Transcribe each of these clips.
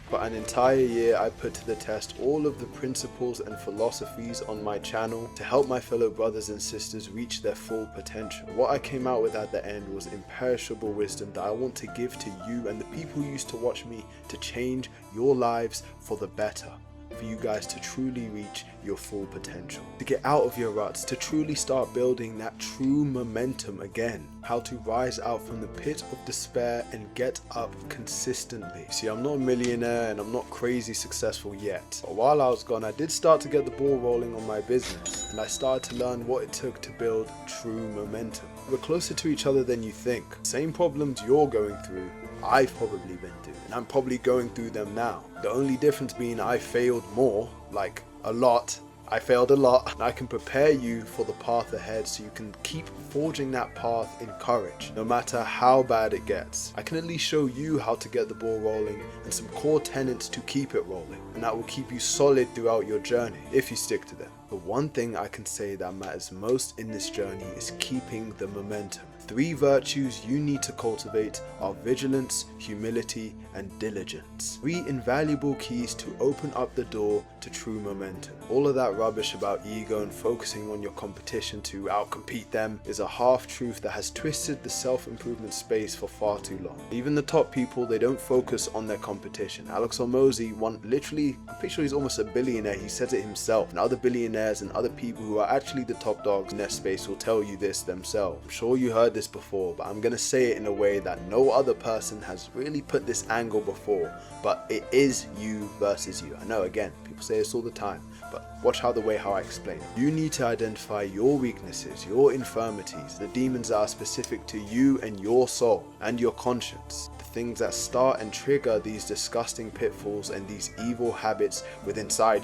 For an entire year, I put to the test all of the principles and philosophies on my channel to help my fellow brothers and sisters reach their full potential. What I came out with at the end was imperishable wisdom that I want to give to you and the people who used to watch me to change your lives for the better. For you guys to truly reach your full potential, to get out of your ruts, to truly start building that true momentum again, how to rise out from the pit of despair and get up consistently. See, I'm not a millionaire and I'm not crazy successful yet, but while I was gone, I did start to get the ball rolling on my business, and I started to learn what it took to build true momentum. We're closer to each other than you think. Same problems you're going through, I've probably been through, and I'm probably going through them now. The only difference being I failed more, like a lot. I failed a lot, and I can prepare you for the path ahead so you can keep forging that path in courage, no matter how bad it gets. I can at least show you how to get the ball rolling and some core tenets to keep it rolling, and that will keep you solid throughout your journey if you stick to them. The one thing I can say that matters most in this journey is keeping the momentum. 3 virtues you need to cultivate are vigilance, humility, and diligence. 3 invaluable keys to open up the door to true momentum. All of that rubbish about ego and focusing on your competition to outcompete them is a half-truth that has twisted the self-improvement space for far too long. Even the top people, they don't focus on their competition. Alex Hormozi literally, I'm pretty sure he's almost a billionaire, he says it himself, and other billionaires and other people who are actually the top dogs in their space will tell you this themselves. I'm sure you heard this before, but I'm gonna say it in a way that no other person has really put this angle before, but it is you versus you. I know, again, people say this all the time, but watch how I explain it. You need to identify your weaknesses, your infirmities, the demons that are specific to you and your soul and your conscience, the things that start and trigger these disgusting pitfalls and these evil habits within you.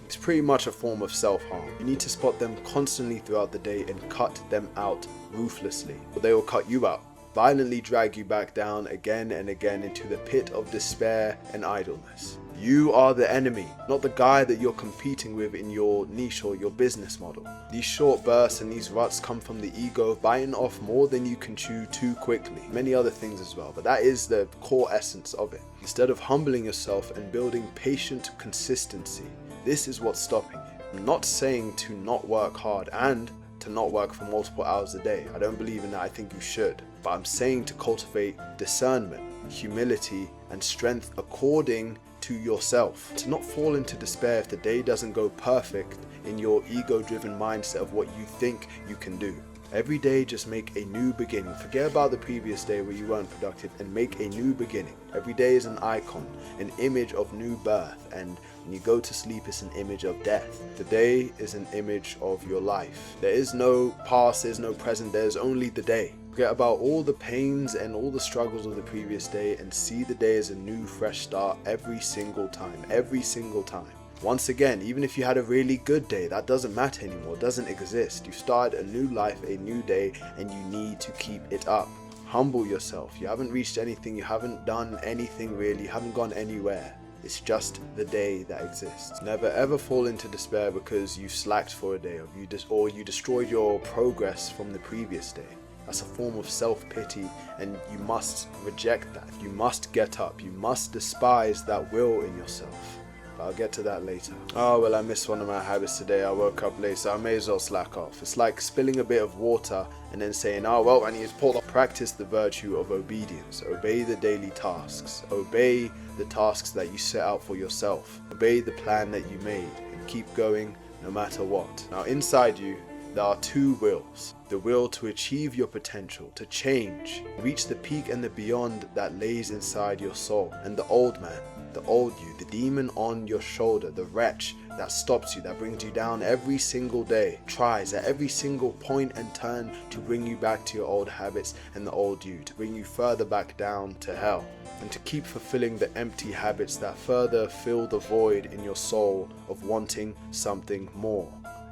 It's pretty much a form of self-harm. You need to spot them constantly throughout the day and cut them out ruthlessly, or they will cut you out, violently drag you back down again and again into the pit of despair and idleness. You are the enemy, not the guy that you're competing with in your niche or your business model. These short bursts and these ruts come from the ego biting off more than you can chew too quickly. Many other things as well, but that is the core essence of it. Instead of humbling yourself and building patient consistency, this is what's stopping you. I'm not saying to not work hard and to not work for multiple hours a day. I don't believe in that, I think you should. But I'm saying to cultivate discernment, humility, and strength according to yourself. To not fall into despair if the day doesn't go perfect in your ego-driven mindset of what you think you can do. Every day, just make a new beginning. Forget about the previous day where you weren't productive and make a new beginning. Every day is an icon, an image of new birth, and when you go to sleep, it's an image of death. The day is an image of your life. There is no past, there's no present, there's only the day. Forget about all the pains and all the struggles of the previous day and see the day as a new, fresh start every single time. Once again, even if you had a really good day, that doesn't matter anymore, it doesn't exist. You started a new life, a new day, and you need to keep it up. Humble yourself. You haven't reached anything, you haven't done anything really, you haven't gone anywhere. It's just the day that exists. Never ever fall into despair because you slacked for a day or you destroyed your progress from the previous day. That's a form of self-pity, and you must reject that. You must get up. You must despise that will in yourself. But I'll get to that later. Oh, well, I missed one of my habits today. I woke up late, so I may as well slack off. It's like spilling a bit of water and then saying, oh, well, I need to pour. Practice the virtue of obedience. Obey the daily tasks. Obey the tasks that you set out for yourself. Obey the plan that you made and keep going no matter what. Now, inside you, there are 2 wills. The will to achieve your potential, to change, reach the peak and the beyond that lays inside your soul. And the old man, the old you, the demon on your shoulder, the wretch that stops you, that brings you down every single day, tries at every single point and turn to bring you back to your old habits and the old you, to bring you further back down to hell, and to keep fulfilling the empty habits that further fill the void in your soul of wanting something more.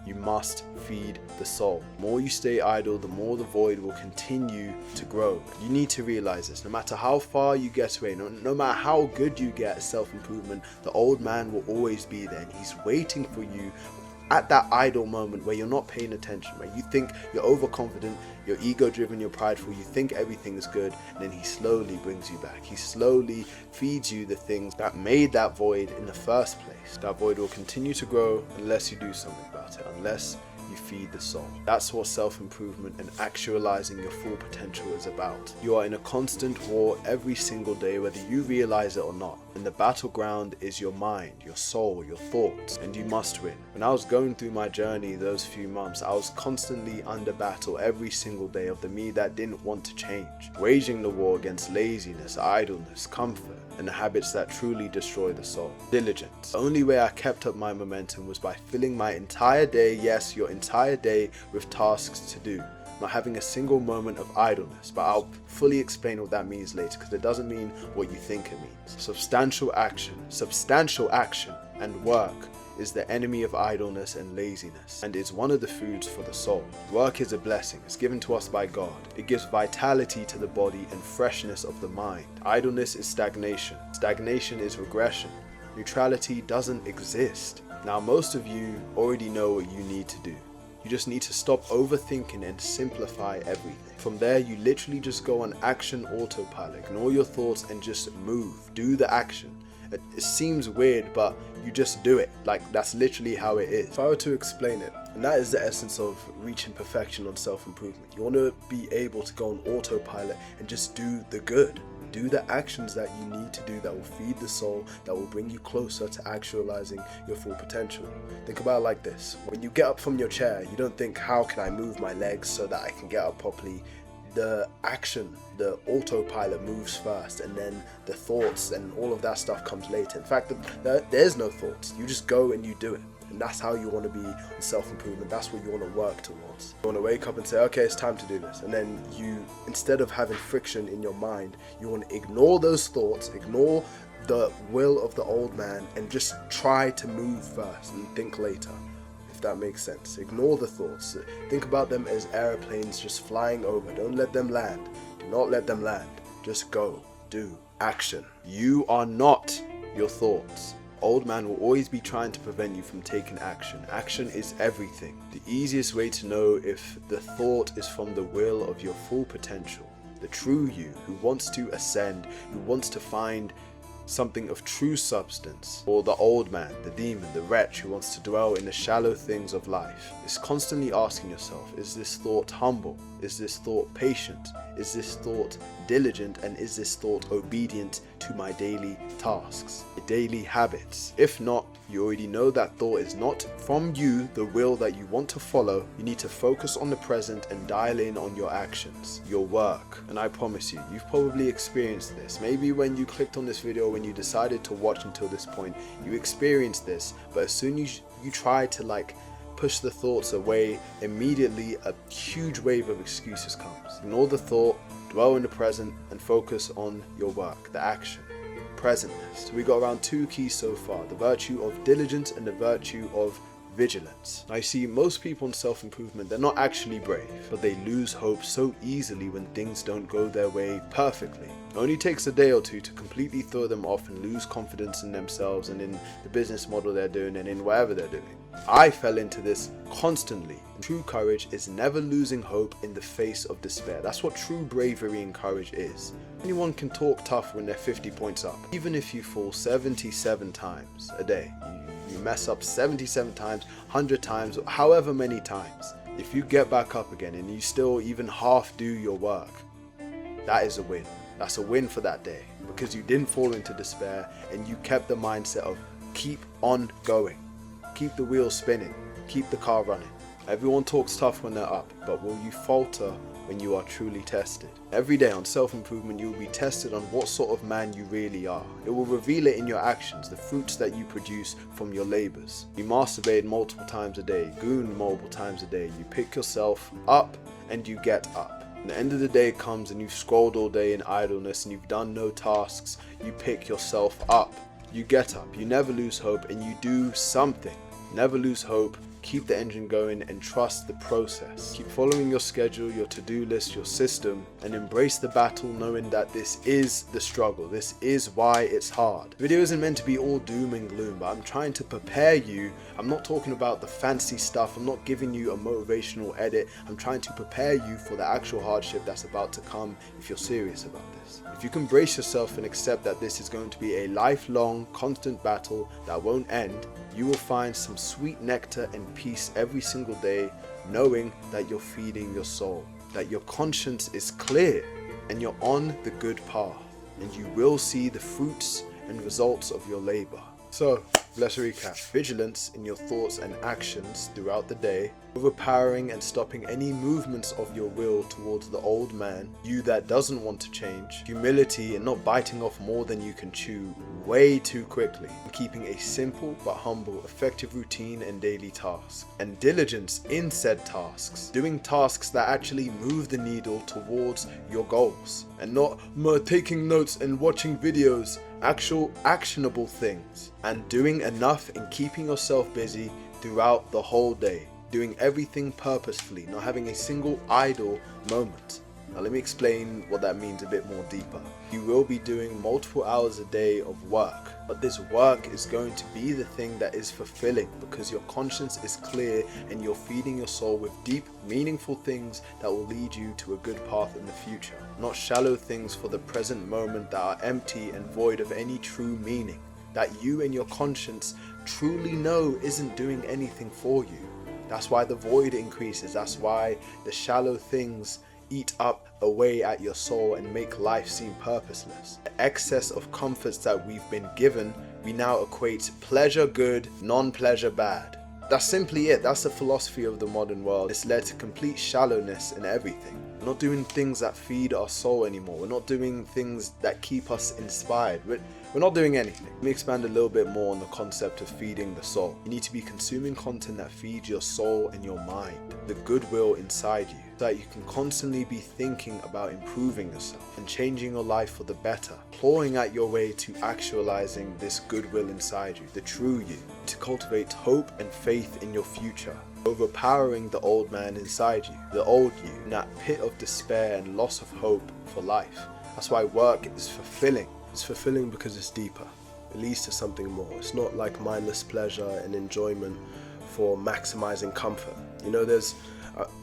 You must feed the soul. The more you stay idle, the more the void will continue to grow. You need to realize this. No matter how far you get away, no matter how good you get at self-improvement, the old man will always be there, and he's waiting for you at that idle moment where you're not paying attention, where you think you're overconfident, you're ego-driven, you're prideful, you think everything is good, and then he slowly brings you back. He slowly feeds you the things that made that void in the first place. That void will continue to grow unless you do something about it, unless you feed the soul. That's what self-improvement and actualizing your full potential is about. You are in a constant war every single day, whether you realize it or not. And the battleground is your mind, your soul, your thoughts, and you must win. When I was going through my journey those few months, I was constantly under battle every single day of the me that didn't want to change, waging the war against laziness, idleness, comfort, and the habits that truly destroy the soul. Diligence. The only way I kept up my momentum was by filling my entire day, yes, your entire day, with tasks to do. Not having a single moment of idleness, but I'll fully explain what that means later, because it doesn't mean what you think it means. Substantial action and work is the enemy of idleness and laziness, and is one of the foods for the soul. Work is a blessing. It's given to us by God. It gives vitality to the body and freshness of the mind. Idleness is stagnation. Stagnation is regression. Neutrality doesn't exist. Now, most of you already know what you need to do. You just need to stop overthinking and simplify everything. From there, you literally just go on action autopilot. Ignore your thoughts and just move. Do the action. It seems weird, but you just do it. Like, that's literally how it is. If I were to explain it, and that is the essence of reaching perfection on self-improvement. You want to be able to go on autopilot and just do the good. Do the actions that you need to do that will feed the soul, that will bring you closer to actualizing your full potential. Think about it like this. When you get up from your chair, you don't think, how can I move my legs so that I can get up properly? The action, the autopilot moves first, and then the thoughts and all of that stuff comes later. In fact, there's no thoughts. You just go and you do it. And that's how you want to be in self-improvement. That's what you want to work towards. You want to wake up and say, okay, it's time to do this. And then you, instead of having friction in your mind, you want to ignore those thoughts, ignore the will of the old man, and just try to move first and think later. If that makes sense. Ignore the thoughts. Think about them as airplanes just flying over. Don't let them land. Do not let them land. Just go. Do. Action. You are not your thoughts. Old man will always be trying to prevent you from taking action. Action is everything. The easiest way to know if the thought is from the will of your full potential, the true you who wants to ascend, who wants to find something of true substance, or the old man, the demon, the wretch who wants to dwell in the shallow things of life, is constantly asking yourself, is this thought humble? Is this thought patient? Is this thought diligent? And is this thought obedient to my daily tasks, my daily habits? If not, you already know that thought is not from you, the will that you want to follow. You need to focus on the present and dial in on your actions, your work. And I promise you, you've probably experienced this. Maybe when you clicked on this video, when you decided to watch until this point, you experienced this. But as soon as you try to push the thoughts away, immediately a huge wave of excuses comes. Ignore the thought, dwell in the present, and focus on your work, the action. Presentness. So we got around 2 keys so far: the virtue of diligence and the virtue of vigilance. Now you see, most people in self-improvement, they're not actually brave, but they lose hope so easily when things don't go their way perfectly. It only takes a day or two to completely throw them off and lose confidence in themselves and in the business model they're doing and in whatever they're doing. I fell into this constantly. True courage is never losing hope in the face of despair. That's what true bravery and courage is. Anyone can talk tough when they're 50 points up. Even if you fall 77 times a day, you mess up 77 times, 100 times, however many times. If you get back up again and you still even half do your work, that is a win. That's a win for that day, because you didn't fall into despair and you kept the mindset of keep on going. Keep the wheels spinning. Keep the car running. Everyone talks tough when they're up, but will you falter when you are truly tested? Every day on self-improvement, you will be tested on what sort of man you really are. It will reveal it in your actions, the fruits that you produce from your labors. You masturbate multiple times a day, goon multiple times a day. You pick yourself up and you get up. And the end of the day comes and you've scrolled all day in idleness and you've done no tasks. You pick yourself up. You get up. You never lose hope and you do something. Never lose hope Keep the engine going and trust the process. Keep following your schedule, your to-do list, your system, and embrace the battle knowing that this is the struggle. This is why it's hard. The video isn't meant to be all doom and gloom, but I'm trying to prepare you. I'm not talking about the fancy stuff. I'm not giving you a motivational edit. I'm trying to prepare you for the actual hardship that's about to come if you're serious about this. If you can brace yourself and accept that this is going to be a lifelong, constant battle that won't end, you will find some sweet nectar and peace every single day, knowing that you're feeding your soul, that your conscience is clear and you're on the good path, and you will see the fruits and results of your labor. So, let's recap. Vigilance in your thoughts and actions throughout the day, overpowering and stopping any movements of your will towards the old man, you that doesn't want to change, humility and not biting off more than you can chew way too quickly, and keeping a simple but humble, effective routine and daily tasks, and diligence in said tasks, doing tasks that actually move the needle towards your goals, and not taking notes and watching videos, actual actionable things, and doing enough and keeping yourself busy throughout the whole day, doing everything purposefully, not having a single idle moment. Now let me explain what that means a bit more deeper. You will be doing multiple hours a day of work, but this work is going to be the thing that is fulfilling because your conscience is clear and you're feeding your soul with deep, meaningful things that will lead you to a good path in the future, not shallow things for the present moment that are empty and void of any true meaning, that you and your conscience truly know isn't doing anything for you. That's why the void increases. That's why the shallow things eat up away at your soul and make life seem purposeless. The excess of comforts that we've been given, we now equate pleasure good, non-pleasure bad. That's simply it. That's the philosophy of the modern world. It's led to complete shallowness in everything. We're not doing things that feed our soul anymore. We're not doing things that keep us inspired. We're not doing anything. Let me expand a little bit more on the concept of feeding the soul. You need to be consuming content that feeds your soul and your mind, the goodwill inside you, so that you can constantly be thinking about improving yourself and changing your life for the better, clawing at your way to actualizing this goodwill inside you, the true you, to cultivate hope and faith in your future, overpowering the old man inside you, the old you, in that pit of despair and loss of hope for life. That's why work is fulfilling. It's fulfilling because it's deeper. It leads to something more. It's not like mindless pleasure and enjoyment for maximizing comfort. You know,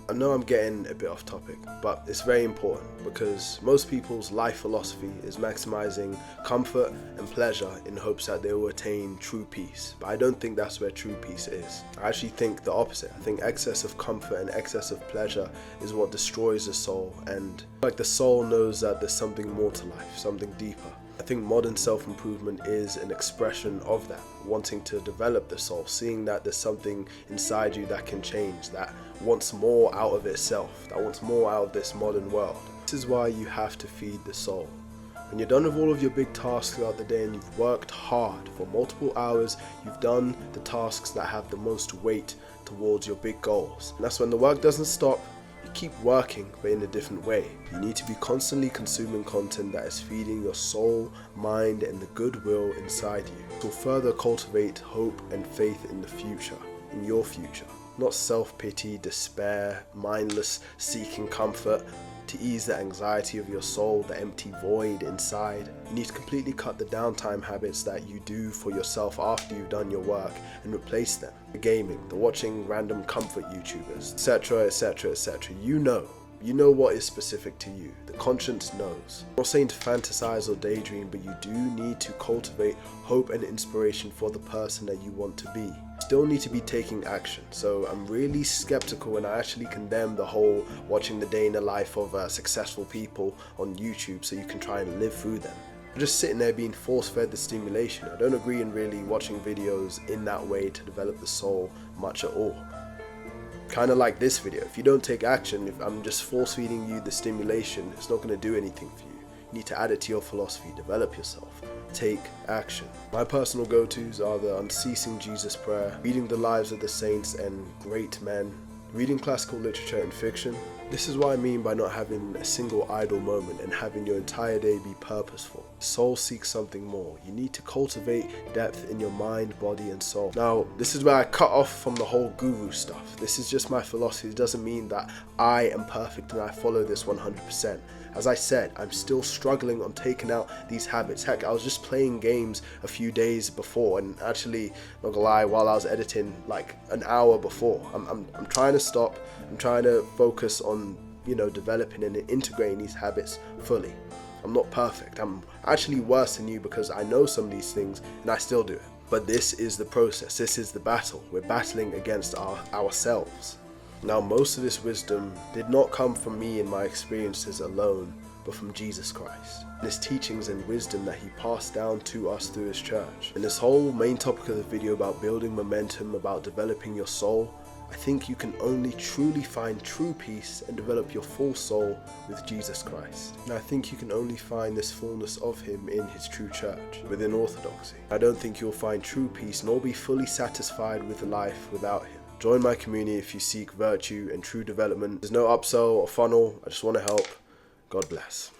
I know I'm getting a bit off topic, but it's very important because most people's life philosophy is maximizing comfort and pleasure in hopes that they will attain true peace. But I don't think that's where true peace is. I actually think the opposite. I think excess of comfort and excess of pleasure is what destroys the soul, and like the soul knows that there's something more to life, something deeper. I think modern self-improvement is an expression of that, wanting to develop the soul, seeing that there's something inside you that can change, that wants more out of itself, that wants more out of this modern world. This is why you have to feed the soul. When you're done with all of your big tasks throughout the day and you've worked hard for multiple hours, you've done the tasks that have the most weight towards your big goals. And that's when the work doesn't stop. You keep working, but in a different way. You need to be constantly consuming content that is feeding your soul, mind, and the goodwill inside you. It will further cultivate hope and faith in the future, in your future. Not self-pity, despair, mindless seeking comfort to ease the anxiety of your soul, the empty void inside. You need to completely cut the downtime habits that you do for yourself after you've done your work and replace them. The gaming, the watching random comfort YouTubers, etc, etc, etc. You know what is specific to you. The conscience knows. I'm not saying to fantasize or daydream, but you do need to cultivate hope and inspiration for the person that you want to be. Still need to be taking action. So I'm really skeptical and I actually condemn the whole watching the day in the life of successful people on YouTube so you can try and live through them. I'm just sitting there being force-fed the stimulation. I don't agree in really watching videos in that way to develop the soul much at all. Kind of like this video. If you don't take action, if I'm just force-feeding you the stimulation, it's not going to do anything for you. You need to add it to your philosophy, develop yourself, take action. My personal go-tos are the unceasing Jesus prayer, reading the lives of the saints and great men reading classical literature and fiction. This is what I mean by not having a single idle moment and having your entire day be purposeful. Soul seeks something more. You need to cultivate depth in your mind, body and soul. Now, this is where I cut off from the whole guru stuff. This is just my philosophy. It doesn't mean that I am perfect and I follow this 100%. As I said, I'm still struggling on taking out these habits. Heck, I was just playing games a few days before, and actually, not gonna lie, while I was editing like an hour before. I'm trying to stop. I'm trying to focus on, developing and integrating these habits fully. I'm not perfect. I'm actually worse than you because I know some of these things and I still do it. But this is the process. This is the battle. We're battling against ourselves. Now, most of this wisdom did not come from me and my experiences alone, but from Jesus Christ, his teachings and wisdom that he passed down to us through his church. And this whole main topic of the video about building momentum, about developing your soul, I think you can only truly find true peace and develop your full soul with Jesus Christ. And I think you can only find this fullness of him in his true church, within orthodoxy. I don't think you'll find true peace nor be fully satisfied with life without him. Join my community if you seek virtue and true development. There's no upsell or funnel. I just want to help. God bless.